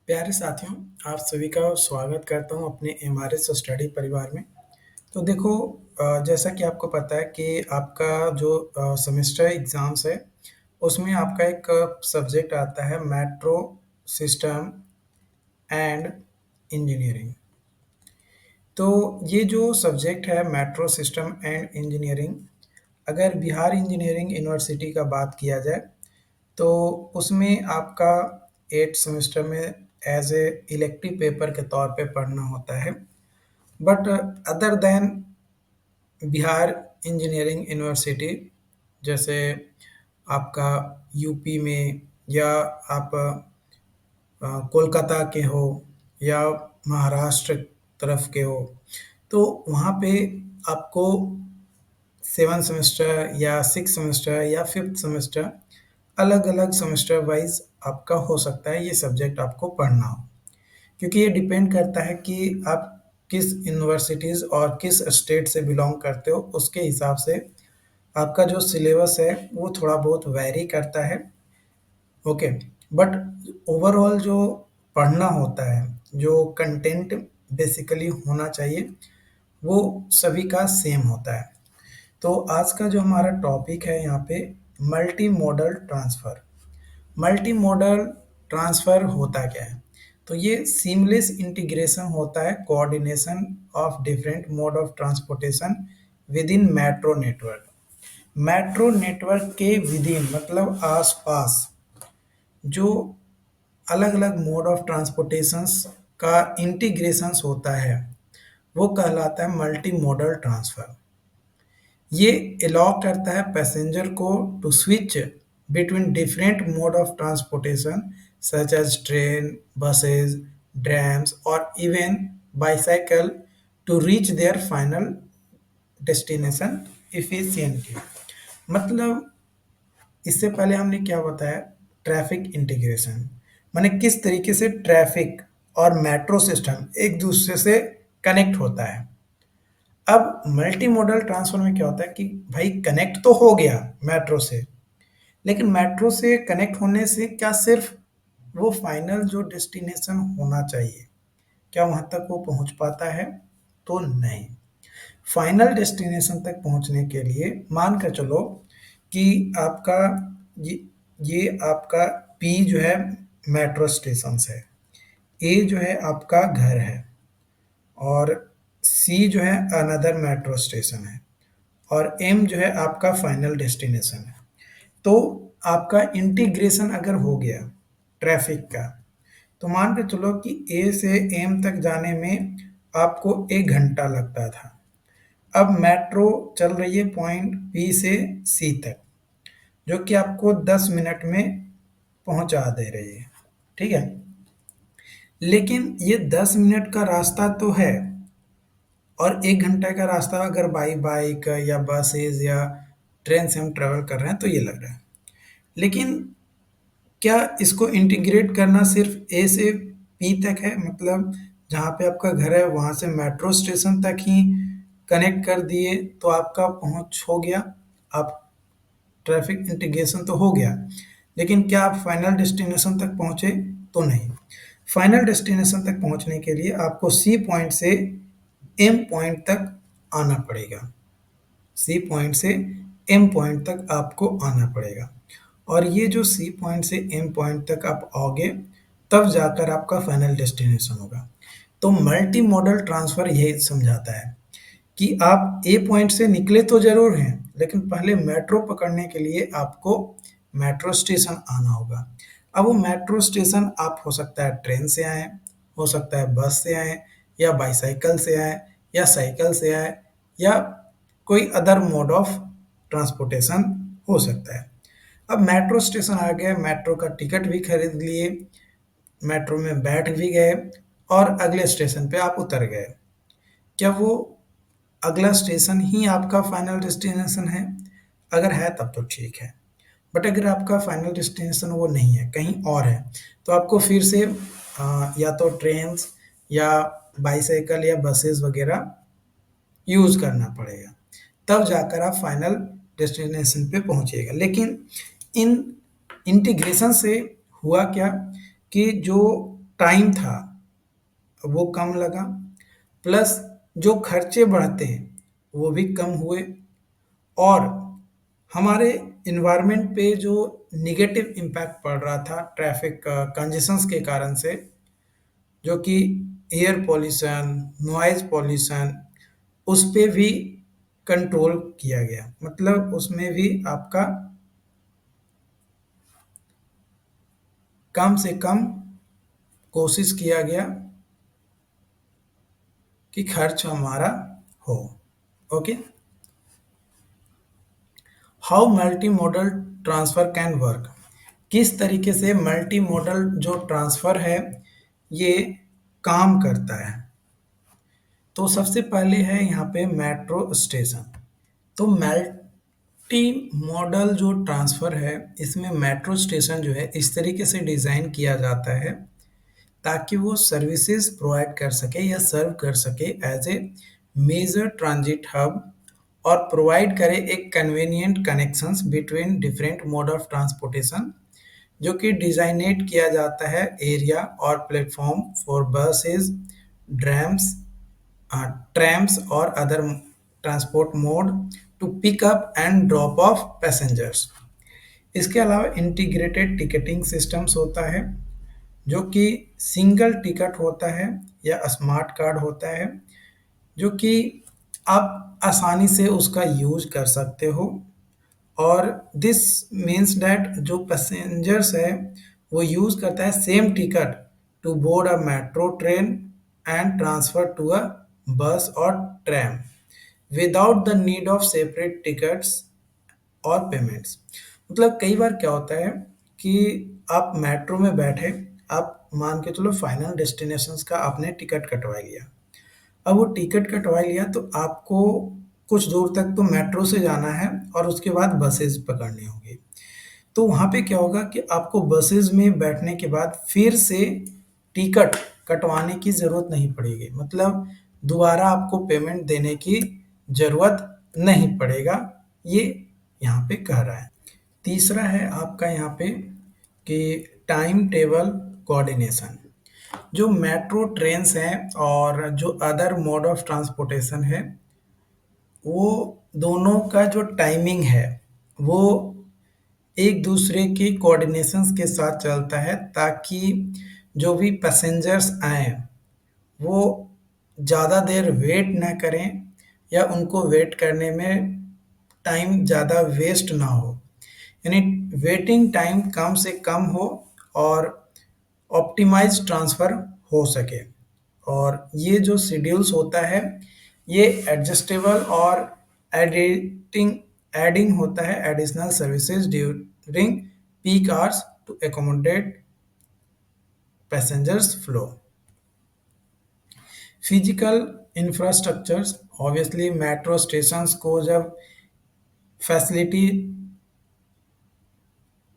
प्यारे साथियों, आप सभी का स्वागत करता हूँ अपने एमआरएस स्टडी परिवार में। तो देखो, जैसा कि आपको पता है कि आपका जो सेमेस्टर एग्ज़ाम्स है, उसमें आपका एक सब्जेक्ट आता है मेट्रो सिस्टम एंड इंजीनियरिंग। तो ये जो सब्जेक्ट है मेट्रो सिस्टम एंड इंजीनियरिंग, अगर बिहार इंजीनियरिंग यूनिवर्सिटी का बात किया जाए, तो उसमें आपका 8th सेमेस्टर में एज ए इलेक्टिव पेपर के तौर पे पढ़ना होता है। But other than Bihar engineering university, जैसे आपका यूपी में या आप कोलकाता के हो या महाराष्ट्र तरफ के हो, तो वहाँ पे आपको 7 सेमेस्टर या 6 सेमेस्टर या 5th सेमेस्टर अलग-अलग सेमेस्टर वाइज़ आपका हो सकता है ये सब्जेक्ट आपको पढ़ना हो। क्योंकि ये डिपेंड करता है कि आप किस यूनिवर्सिटीज़ और किस स्टेट से बिलॉन्ग करते हो, उसके हिसाब से आपका जो सिलेबस है वो थोड़ा बहुत वैरी करता है। ओके, बट ओवरऑल जो पढ़ना होता है, जो कंटेंट बेसिकली होना चाहिए, वो सभी का सेम होता है। तो आज का जो हमारा टॉपिक है यहाँ पे multi modal transfer. Multi modal transfer होता क्या है? तो ये सीमलेस इंटीग्रेशन होता है, coordination of different mode of transportation with in metro network. Metro network के विदिन मतलब आसपास जो अलग-अलग मोड ऑफ ट्रांसपोर्टेशंस का इंटीग्रेशंस होता है, वो कहलाता है मल्टी मॉडल ट्रांसफ़र। ये अलाउ करता है पैसेंजर को to switch between different mode of transportation such as train, buses, trams और even bicycle to reach their final destination efficiently. मतलब इससे पहले हमने क्या बताया, ट्रैफिक इंटीग्रेशन, माने किस तरीके से ट्रैफिक और मेट्रो सिस्टम एक दूसरे से कनेक्ट होता है। अब मल्टी मॉडल ट्रांसफर में क्या होता है कि भाई कनेक्ट तो हो गया मेट्रो से, लेकिन मेट्रो से कनेक्ट होने से क्या सिर्फ वो फाइनल जो डेस्टिनेशन होना चाहिए, क्या वहाँ तक वो पहुँच पाता है? तो नहीं। फाइनल डेस्टिनेशन तक पहुँचने के लिए मान कर चलो कि आपका ये ये आपका पी जो है मेट्रो स्टेशन है, ए जो है आपका घर है और सी जो है अनदर मेट्रो स्टेशन है और एम जो है आपका फाइनल डेस्टिनेशन है। तो आपका इंटीग्रेशन अगर हो गया ट्रैफिक का, तो मान के चलो कि ए से एम तक जाने में आपको 1 घंटा लगता था। अब मेट्रो चल रही है पॉइंट बी से सी तक, जो कि आपको 10 मिनट में पहुंचा दे रही है, ठीक है? लेकिन ये 10 मिनट का रास्ता तो है और 1 घंटे का रास्ता अगर बाई बाइक या बसेज़ या ट्रेन से हम ट्रैवल कर रहे हैं तो ये लग रहा है। लेकिन क्या इसको इंटीग्रेट करना सिर्फ ए से पी तक है? मतलब जहाँ पे आपका घर है वहाँ से मेट्रो स्टेशन तक ही कनेक्ट कर दिए तो आपका पहुँच हो गया, आप ट्रैफिक इंटीग्रेशन तो हो गया, लेकिन क्या आप फाइनल डेस्टिनेशन तक पहुँचे? तो नहीं। फाइनल डेस्टिनेशन तक पहुँचने के लिए आपको सी पॉइंट से एम पॉइंट तक आना पड़ेगा। सी पॉइंट से एम पॉइंट तक आपको आना पड़ेगा और ये जो सी पॉइंट से एम पॉइंट तक आप आओगे, तब जाकर आपका फाइनल डेस्टिनेशन होगा। तो मल्टी मॉडल ट्रांसफ़र यही समझाता है कि आप ए पॉइंट से निकले तो ज़रूर हैं, लेकिन पहले मेट्रो पकड़ने के लिए आपको मेट्रो स्टेशन आना होगा। अब वो मेट्रो स्टेशन आप हो सकता है ट्रेन से आएँ, हो सकता है बस से आएँ या बाईसाइकिल से आएँ या साइकिल से आएँ या कोई अदर मोड ऑफ ट्रांसपोर्टेशन हो सकता है। अब मेट्रो स्टेशन आ गए, मेट्रो का टिकट भी खरीद लिए, मेट्रो में बैठ भी गए और अगले स्टेशन पे आप उतर गए। क्या वो अगला स्टेशन ही आपका फाइनल डेस्टिनेशन है? अगर है तब तो ठीक है, बट अगर आपका फाइनल डेस्टिनेशन वो नहीं है, कहीं और है, तो आपको फिर से या तो ट्रेन्स या बाईसाइकिल या बसेस वगैरह यूज़ करना पड़ेगा, तब जाकर आप फाइनल डेस्टिनेशन पे पहुँचिएगा। लेकिन इन इंटीग्रेशन से हुआ क्या कि जो टाइम था वो कम लगा, प्लस जो खर्चे बढ़ते वो भी कम हुए, और हमारे इन्वायरमेंट पे जो निगेटिव इम्पैक्ट पड़ रहा था ट्रैफिक कंजेशंस के कारण से, जो कि एयर पॉल्यूशन, नॉइज पॉल्यूशन, उस पे भी कंट्रोल किया गया। मतलब उसमें भी आपका कम से कम कोशिश किया गया कि खर्च हमारा हो। Okay, how multi modal transfer can work. किस तरीके से मल्टी मॉडल जो ट्रांसफर है ये काम करता है। तो सबसे पहले है यहाँ पे मेट्रो स्टेशन। तो मल्टी मॉडल जो ट्रांसफर है इसमें मेट्रो स्टेशन जो है इस तरीके से डिज़ाइन किया जाता है ताकि वो सर्विसेज प्रोवाइड कर सके या सर्व कर सके as a major transit hub, और प्रोवाइड करे एक convenient connections between different mode of transportation, जो कि डिजाइनेट किया जाता है एरिया और platform for buses, trams, trams और other transport mode to pick up and drop off passengers. इसके अलावा इंटीग्रेटेड टिकटिंग सिस्टम्स होता है, जो कि सिंगल टिकट होता है या स्मार्ट कार्ड होता है, जो कि आप आसानी से उसका यूज कर सकते हो। और दिस मीन्स दैट जो पैसेंजर्स है वो यूज करता है same ticket to board a metro train and transfer to a bus और tram without the need of separate tickets और पेमेंट्स। मतलब कई बार क्या होता है कि आप मेट्रो में बैठे, आप मान के चलो फाइनल डेस्टिनेशंस का आपने टिकट कटवा लिया। अब वो टिकट कटवा लिया तो आपको कुछ दूर तक तो मेट्रो से जाना है और उसके बाद बसेस पकड़नी होगी। तो वहाँ पे क्या होगा कि आपको बसेस में बैठने के बाद फिर से टिकट कटवाने की ज़रूरत नहीं पड़ेगी। मतलब दोबारा आपको पेमेंट देने की ज़रूरत नहीं पड़ेगा, ये यहाँ पे कह रहा है। तीसरा है आपका यहाँ पे कि टाइम टेबल कोऑर्डिनेशन। जो मेट्रो ट्रेन्स हैं और जो अदर मोड ऑफ ट्रांसपोर्टेशन है, वो दोनों का जो टाइमिंग है वो एक दूसरे की कोऑर्डिनेशंस के साथ चलता है, ताकि जो भी पैसेंजर्स आए वो ज़्यादा देर वेट ना करें या उनको वेट करने में टाइम ज़्यादा वेस्ट ना हो, यानी वेटिंग टाइम कम से कम हो और ऑप्टिमाइज ट्रांसफ़र हो सके। और ये जो शेड्यूल्स होता है ये एडजस्टेबल और एडिटिंग एडिंग होता है additional services during peak hours to accommodate passengers flow. Physical infrastructures, obviously metro stations को जब फैसिलिटी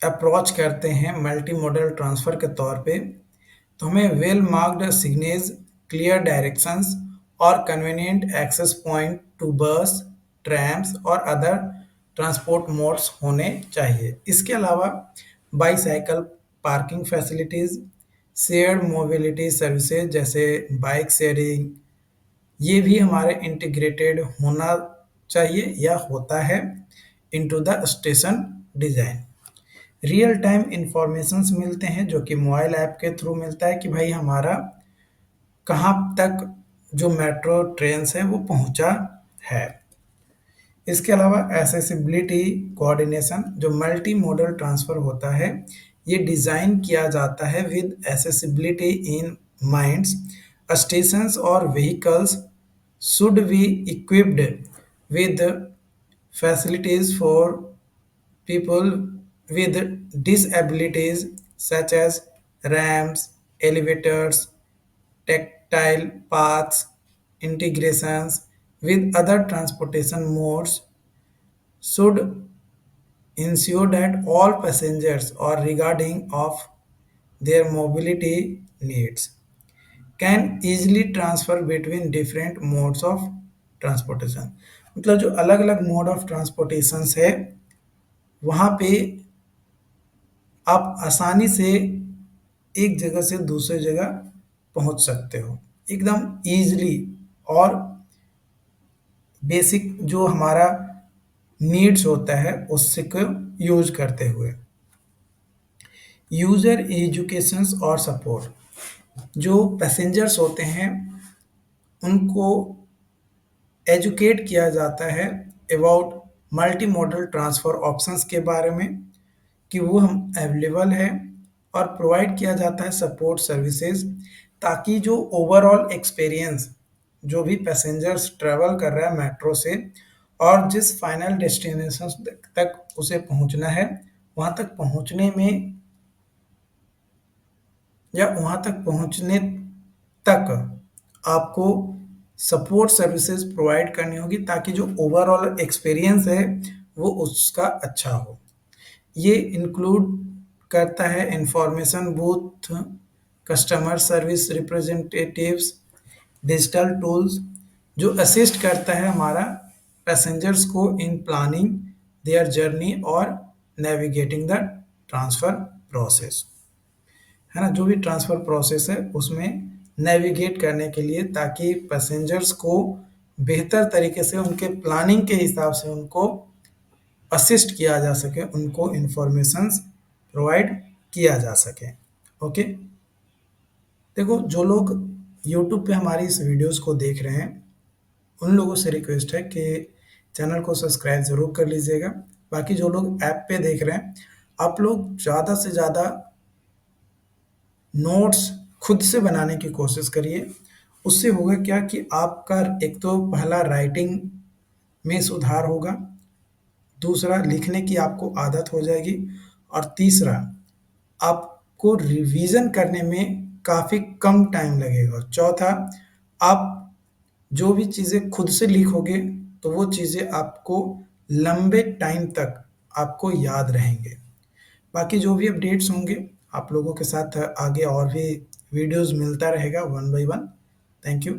अप्रोच करते हैं मल्टी मॉडल ट्रांसफ़र के तौर पे, तो हमें well marked signals, clear directions और कन्वीनियंट एक्सेस पॉइंट टू बस, ट्रैम्स और अदर ट्रांसपोर्ट मोड्स होने चाहिए। इसके अलावा bicycle parking facilities, shared mobility services जैसे बाइक शेयरिंग, ये भी हमारे इंटीग्रेटेड होना चाहिए या होता है into the station design. Real time informations मिलते हैं जो कि मोबाइल ऐप के थ्रू मिलता है कि भाई हमारा कहाँ तक जो मेट्रो ट्रेन्स है वो पहुँचा है। इसके अलावा एसेसिबिलिटी कोऑर्डिनेशन, जो मल्टी मॉडल ट्रांसफ़र होता है ये डिज़ाइन किया जाता है with accessibility in minds. Stations और vehicles should be equipped with facilities for people with disabilities such as ramps, elevators, tactile paths, integrations with other transportation modes should ensure that all passengers are regarding of their mobility needs can easily transfer between different modes of transportation। मतलब जो अलग अलग mode of transportation है वहाँ पे आप आसानी से एक जगह से दूसरे जगह पहुंच सकते हो एकदम ईजिली और बेसिक जो हमारा नीड्स होता है उससे को यूज करते हुए। यूजर एजुकेशंस और सपोर्ट, जो पैसेंजर्स होते हैं उनको एजुकेट किया जाता है about multi modal transfer options के बारे में कि वो हम अवेलेबल है, और प्रोवाइड किया जाता है सपोर्ट सर्विसेज ताकि जो ओवरऑल एक्सपीरियंस जो भी पैसेंजर्स ट्रैवल कर रहा है मेट्रो से और जिस फाइनल डेस्टिनेशन तक उसे पहुंचना है वहां तक पहुंचने में या वहां तक पहुंचने तक आपको सपोर्ट सर्विसेज प्रोवाइड करनी होगी ताकि जो ओवरऑल एक्सपीरियंस है वो उसका अच्छा हो। ये इंक्लूड करता है information booth, customer service representatives, digital tools जो असिस्ट करता है हमारा पैसेंजर्स को इन प्लानिंग देयर जर्नी और नेविगेटिंग द ट्रांसफर प्रोसेस, है ना, जो भी ट्रांसफर प्रोसेस है उसमें नेविगेट करने के लिए ताकि पैसेंजर्स को बेहतर तरीके से उनके प्लानिंग के हिसाब से उनको असिस्ट किया जा सके, उनको इंफॉर्मेशंस प्रोवाइड किया जा सके। ओके, देखो जो लोग यूट्यूब पे हमारी इस वीडियोस को देख रहे हैं उन लोगों से रिक्वेस्ट है कि चैनल को सब्सक्राइब ज़रूर कर लीजिएगा। बाकी जो लोग ऐप पे देख रहे हैं आप लोग ज़्यादा से ज़्यादा नोट्स खुद से बनाने की कोशिश करिए। उससे होगा क्या कि आपका एक तो पहला राइटिंग में सुधार होगा, दूसरा लिखने की आपको आदत हो जाएगी, और तीसरा आपको रिवीजन करने में काफ़ी कम टाइम लगेगा। चौथा, आप जो भी चीज़ें खुद से लिखोगे तो वो चीज़ें आपको लंबे टाइम तक आपको याद रहेंगे। बाकी जो भी अपडेट्स होंगे आप लोगों के साथ आगे और भी वीडियोस मिलता रहेगा one by one. Thank you.